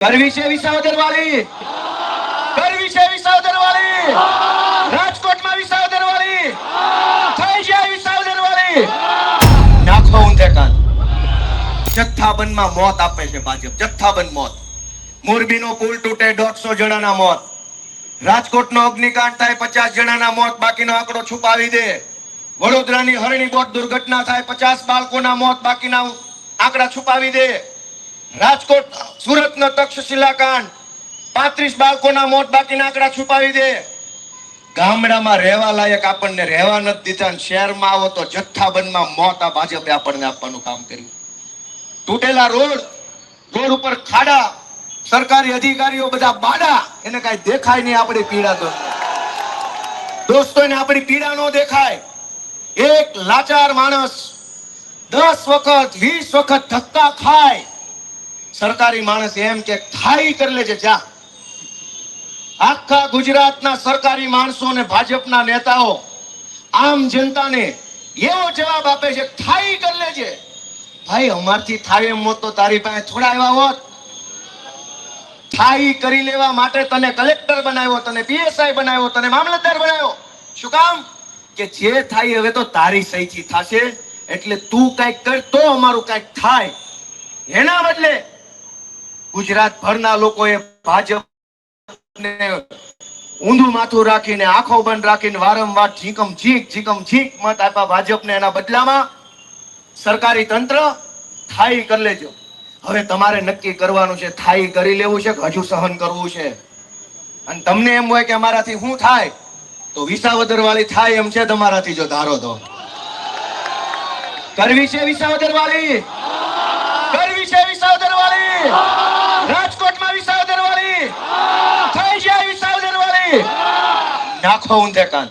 કરવી છે વિસાવદર વાળી, કરવી છે વિસાવદર વાળી, રાજકોટમાં વિસાવદર વાળી, થઈ જાય વિસાવદર વાળી. નાખો ઊંધે કાન. જથ્થાબંધમાં મોત આપે છે ભાજપ, જથ્થાબંધ મોત. મોરબીનો પુલ તૂટે 150 જણાના મોત, રાજકોટનો અગ્નિકાંડ થાય 50 જણાના મોત, બાકીનો આંકડો છુપાવી દે. વડોદરાની હરણી બોટ દુર્ઘટના થાય 50 બાળકોના મોત, બાકીના આંકડા છુપાવી દે. રાજકોટ સુરતનો તક્ષશિલા કાંડ 35 બાળકોના મોત, બાકીના આંકડા છુપાવી દે. ગામડામાં રહેવા લાયક આપણને રહેવા નથી દીધા, શહેરમાં આવો તો જથ્થાબંધમાં મોત આ ભાજપે આપણને આપવાનું કામ કર્યું. તૂટેલા રોડ, રોડ ઉપર ખાડા, સરકારી અધિકારીઓ બધા બાડા, એને કઈ દેખાય નહીં આપણી પીડા. તો દોસ્તો એને આપણી પીડા નો દેખાય. એક લાચાર માણસ 10 વખત 20 વખત ધક્કા ખાય, સરકારી માણસ એમ કે થાઈ કરી લેજે જા. આખા ગુજરાતના સરકારી માણસો ને ભાજપના નેતાઓ આમ જનતાને એવો જવાબ આપે છે, થાઈ કરી લેજે. ભાઈ અમારથી થાય એમ હોત તો તારી પાસે થોડા આવ્યા હોત. થાઈ કરી લેવા માટે તને કલેક્ટર બનાવ્યો, તને પીએસઆઈ બનાવ્યો, તને મામલતદાર બનાવ્યો. શું કામ? કે જે થાય હવે તો તારી સહીથી થશે, એટલે તું કઈક કર તો અમારું કઈક થાય. એના બદલે ગુજરાત ભરના લોકોએ ભાજપને ઊંધું માથું રાખીને, આંખો બંધ રાખીને વારંવાર ઝીકમ ઝીક મત આપ્યા ભાજપને. એના બદલામાં સરકારી તંત્ર થાઈ કરી લેજો. હવે તમારે નક્કી કરવાનું છે, થાઈ કરી લેવું છે કે હજુ સહન કરવું છે. અને તમને એમ હોય કે અમારાથી શું થાય, તો વિસાવદર વાળી થાય એમ છે તમારાથી, જો ધારો તો. કરવી છે વિસાવદર વાળી, કરવી છે વિસાવદર વાળી, રાજકોટમાં વિસાવદર વાળી, થઈ જાય વિસાવદર વાળી. નાખો ઊંધે કાન.